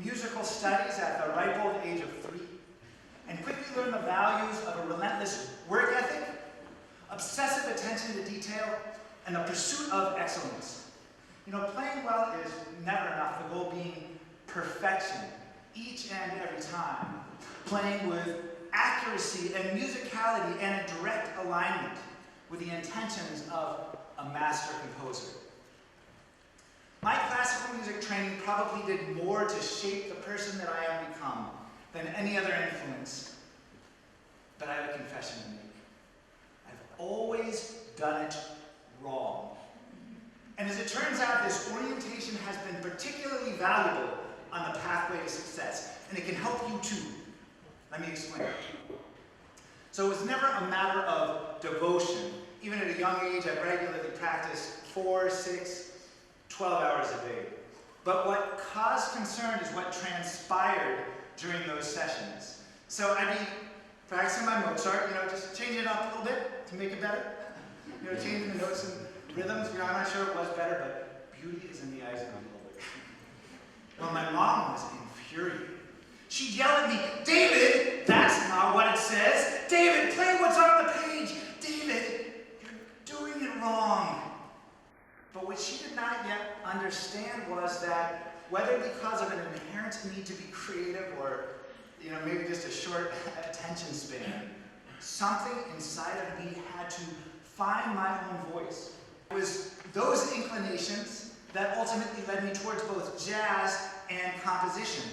musical studies at the ripe old age of 3, and quickly learned the values of a relentless work ethic, obsessive attention to detail, and the pursuit of excellence. You know, playing well is never enough, the goal being perfection each and every time. Playing with accuracy and musicality and a direct alignment with the intentions of a master composer. My classical music training probably did more to shape the person that I have become than any other influence. But I have a confession to make. I've always done it wrong. And as it turns out, this orientation has been particularly valuable on the pathway to success, and it can help you too. Let me explain. So it was never a matter of devotion. Even at a young age, I regularly practiced 4, 6, 12 hours a day. But what caused concern is what transpired during those sessions. So I'd be practicing my Mozart, just changing it up a little bit to make it better. Changing the notes and rhythms. I'm not sure it was better, but beauty is in the eyes of the beholder. Well, my mom was infuriated. She'd yell at me, "David, that's not what it says. David, play what's on the page. David, you're doing it wrong." But what she did not yet understand was that whether because of an inherent need to be creative or maybe just a short attention span, something inside of me had to find my own voice. It was those inclinations that ultimately led me towards both jazz and composition.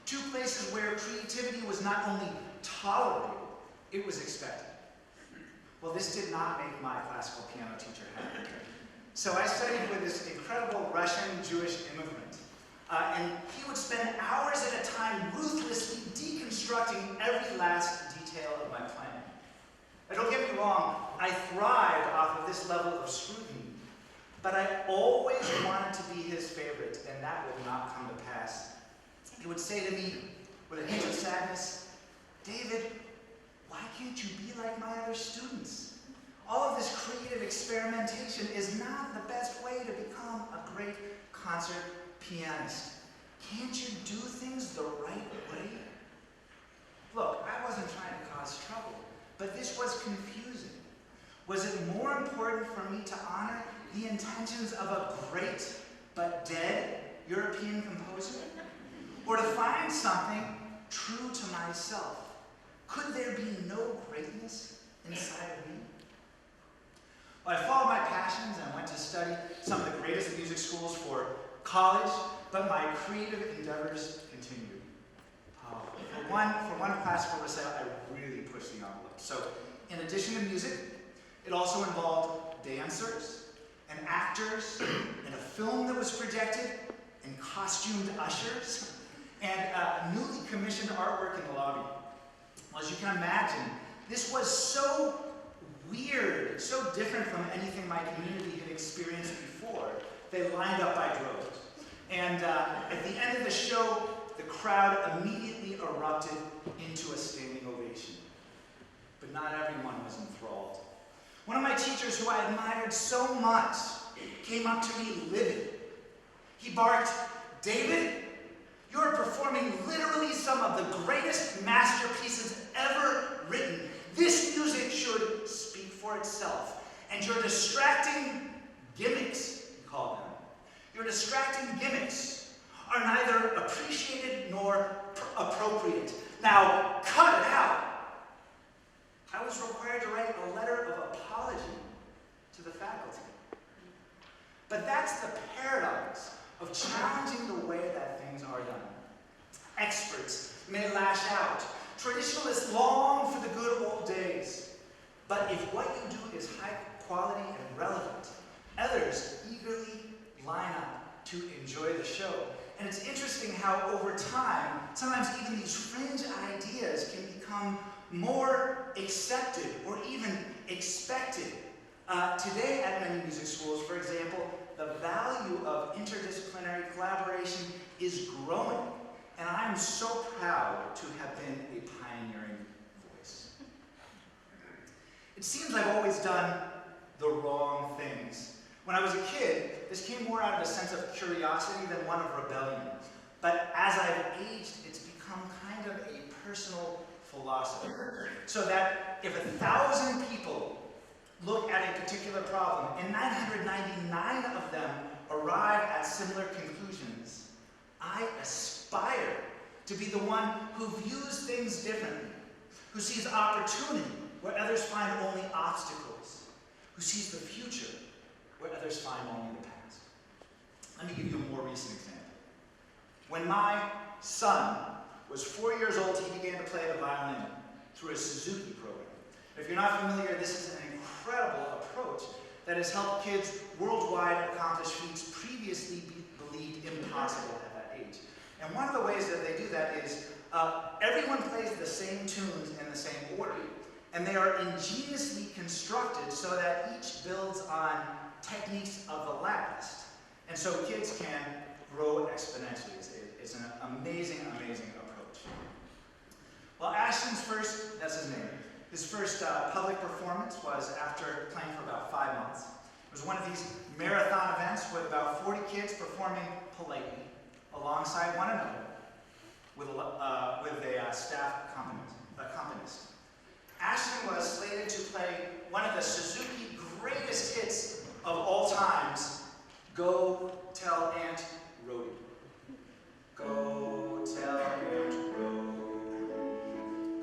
Two places where creativity was not only tolerated, it was expected. Well, this did not make my classical piano teacher happy. So I studied with this incredible Russian Jewish immigrant. And he would spend hours at a time ruthlessly deconstructing every last detail of my playing. And don't get me wrong, I thrived off of this level of scrutiny. But I always wanted to be his favorite, and that would not come to pass. He would say to me, with a hint of sadness, "David, why can't you be like my other students? All of this creative experimentation is not the best way to become a great concert pianist. Can't you do things the right way?" Look, I wasn't trying to cause trouble, but this was confusing. Was it more important for me to honor the intentions of a great but dead European composer? Or to find something true to myself? Could there be no greatness inside of me? Well, I followed my passions and went to study some of the greatest music schools for college, but my creative endeavors continued. For one classical recital, I really pushed the envelope. So, in addition to music, it also involved dancers and actors and a film that was projected and costumed ushers and newly commissioned artwork in the lobby. Well, as you can imagine, this was so weird, so different from anything my community had experienced before. They lined up by droves. And at the end of the show, the crowd immediately erupted into a standing ovation. But not everyone was enthralled. One of my teachers, who I admired so much, came up to me livid. He barked, "David, You are performing literally some of the greatest masterpieces ever written. This music should speak for itself. And your distracting gimmicks, you call them, your distracting gimmicks are neither appreciated nor appropriate. Now, cut it out. I was required to write a letter of apology to the faculty. But that's the paradox of challenging the way that things are done. Experts may lash out. Traditionalists long for the good old days. But if what you do is high quality and relevant, others eagerly line up to enjoy the show. And it's interesting how over time, sometimes even these fringe ideas can become more accepted or even expected. Today at many music schools, for example, the value of interdisciplinary collaboration is growing. And I'm so proud to have been a pioneering voice. It seems I've always done the wrong things. When I was a kid, this came more out of a sense of curiosity than one of rebellion. But as I've aged, it's become kind of a personal philosophy. So that if 1,000 people look at a particular problem and 999 of them arrive at similar conclusions, I aspire to be the one who views things differently, who sees opportunity where others find only obstacles, who sees the future where others find only the past. Let me give you a more recent example. When my son was 4 years old, he began to play the violin through a Suzuki program. If you're not familiar, this is an incredible approach that has helped kids worldwide accomplish feats previously believed impossible at that age. And one of the ways that they do that is everyone plays the same tunes in the same order. And they are ingeniously constructed so that each builds on techniques of the last. And so kids can grow exponentially. It's an amazing, amazing approach. Well, Ashton's first, that's his name, his first public performance was after playing for about 5 months. It was one of these marathon events with about 40 kids performing politely alongside one another with a staff accompanist. Ashton was slated to play one of the Suzuki greatest hits of all times, Go Tell Aunt Rhody. Go tell Aunt Rhody,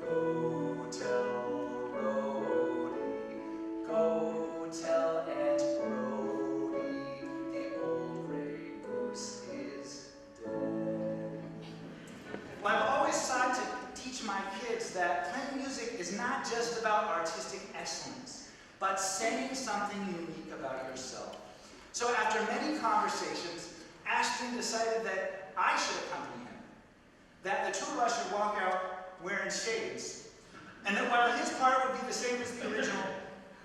go tell Rhody, go tell Aunt Rhody, the old gray goose is dead. Well, I've always sought to teach my kids that playing music is not just about artistic excellence, but saying something unique about yourself. So after many conversations, Ashton decided that I should accompany him, that the two of us should walk out wearing shades, and that while his part would be the same as the original,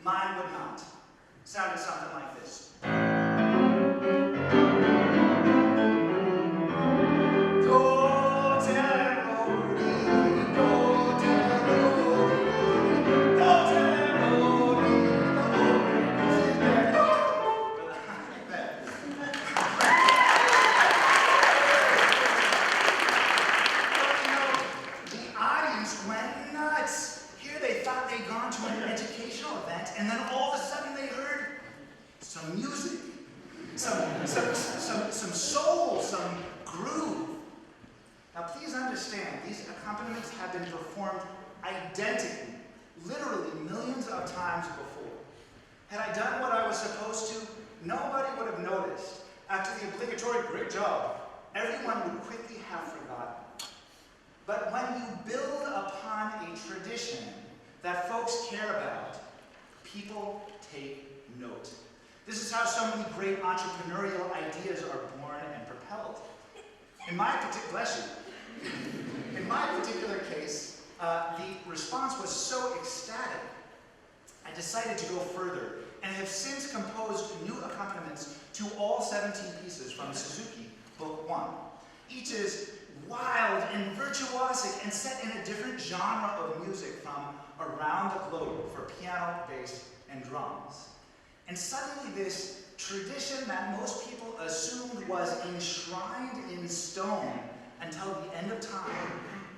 mine would not. It sounded something like this. Go tell Rhody, go tell Rhody, go tell Rhody, the old gray goose is dead. And then all of a sudden they heard some music, some soul, some groove. Now please understand, these accompaniments have been performed identically, literally millions of times before. Had I done what I was supposed to, nobody would have noticed. After the obligatory "great job," everyone would quickly have forgotten. But when you build upon a tradition that folks care about, people take note. This is how so many great entrepreneurial ideas are born and propelled. In my particular case, the response was so ecstatic, I decided to go further and have since composed new accompaniments to all 17 pieces from Suzuki, Book 1. Each is wild and virtuosic and set in a different genre of music from around the globe for piano, bass, and drums. And suddenly this tradition that most people assumed was enshrined in stone until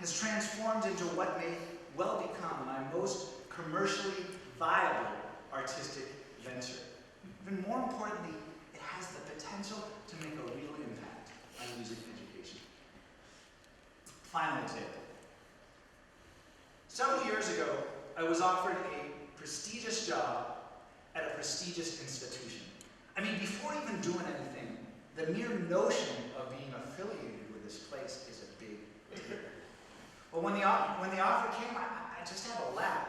has transformed into what may well become my most commercially viable artistic venture. Even more importantly, it has the potential to make a real impact on music education. Final example. Several years ago, I was offered a prestigious job at a prestigious institution. I mean, before even doing anything, the mere notion of being affiliated with this place is a big deal. But when the offer came, I just had to laugh,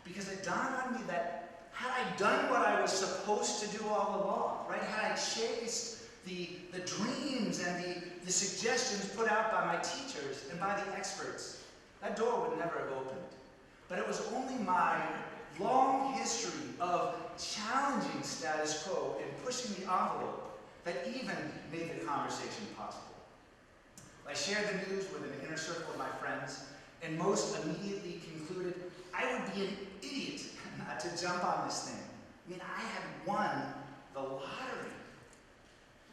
because it dawned on me that had I done what I was supposed to do all along, right? Had I chased the dreams and the suggestions put out by my teachers and by the experts, that door would never have opened. But it was only my long history of challenging status quo and pushing the envelope that even made the conversation possible. I shared the news with an inner circle of my friends, and most immediately concluded I would be an idiot not to jump on this thing. I mean, I had won the lottery.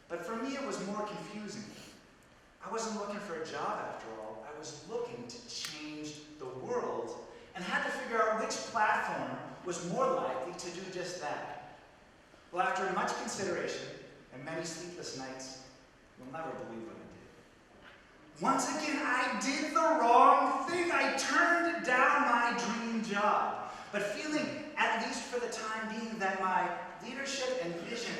But for me, it was more confusing. I wasn't looking for a job after all. I was looking to change the world, and had to figure out which platform was more likely to do just that. Well, after much consideration and many sleepless nights, you'll never believe what I did. Once again, I did the wrong thing. I turned down my dream job, but feeling, at least for the time being, that my leadership and vision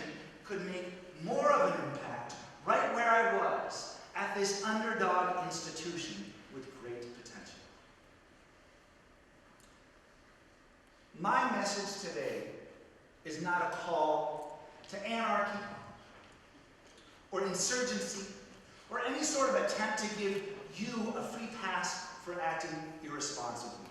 could make more of an impact right where I was, at this underdog institution with great potential. My message today is not a call to anarchy or insurgency or any sort of attempt to give you a free pass for acting irresponsibly.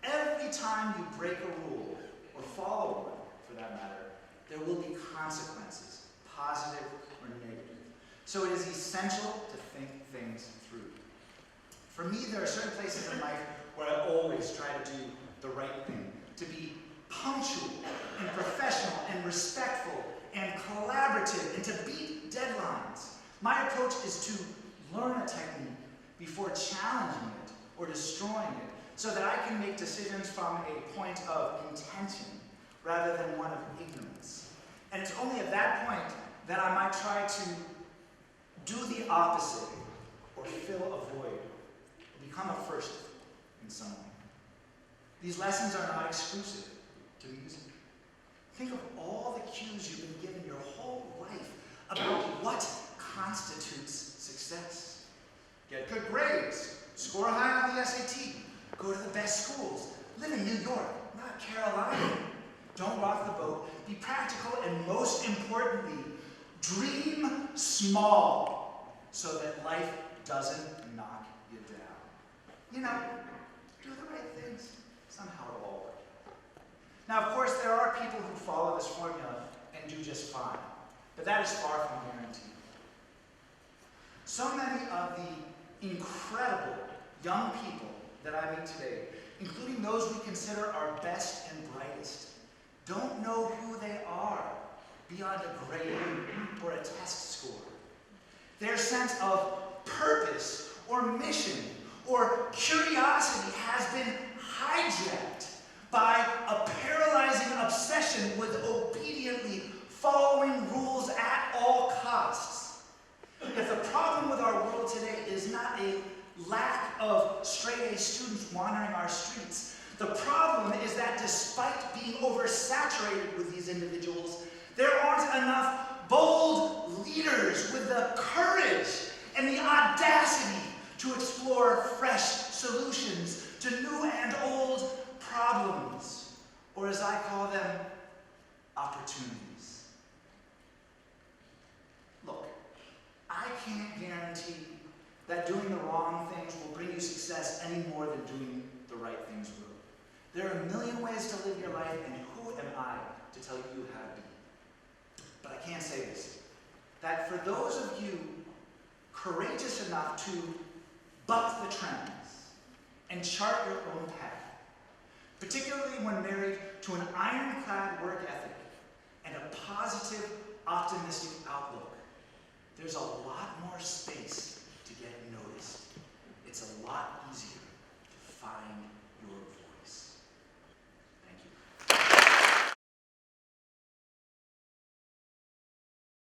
Every time you break a rule, or follow one for that matter, there will be consequences, positive or negative. So it is essential to think things through. For me, there are certain places in life where I always try to do the right thing, to be punctual and professional and respectful and collaborative and to beat deadlines. My approach is to learn a technique before challenging it or destroying it, so that I can make decisions from a point of intention rather than one of ignorance. And it's only at that point that I might try to do the opposite or fill a void, or become a first in some way. These lessons are not exclusive to music. Think of all the cues you've been given your whole life about what constitutes success. Get good grades, score high on the SAT, go to the best schools, live in New York, not Carolina. Don't rock the boat, be practical, and most importantly, dream small so that life doesn't knock you down. You know, do the right things. Somehow it'll all work. Now, of course, there are people who follow this formula and do just fine, but that is far from guaranteed. So many of the incredible young people that I meet today, including those we consider our best and brightest, don't know who they are beyond a grade or a test score. Their sense of purpose or mission or curiosity has been hijacked by a paralyzing obsession with obediently following rules at all costs. If the problem with our world today is not a lack of straight-A students wandering our streets, the problem is that despite being oversaturated with these individuals, there aren't enough bold leaders with the courage and the audacity to explore fresh solutions to new and old problems, or as I call them, opportunities. Look, I can't guarantee that doing the wrong things will bring you success any more than doing the right things will. There are a million ways to live your life, and who am I to tell you how to be? But I can say this, that for those of you courageous enough to buck the trends and chart your own path, particularly when married to an ironclad work ethic and a positive, optimistic outlook, there's a lot more space to get noticed. It's a lot easier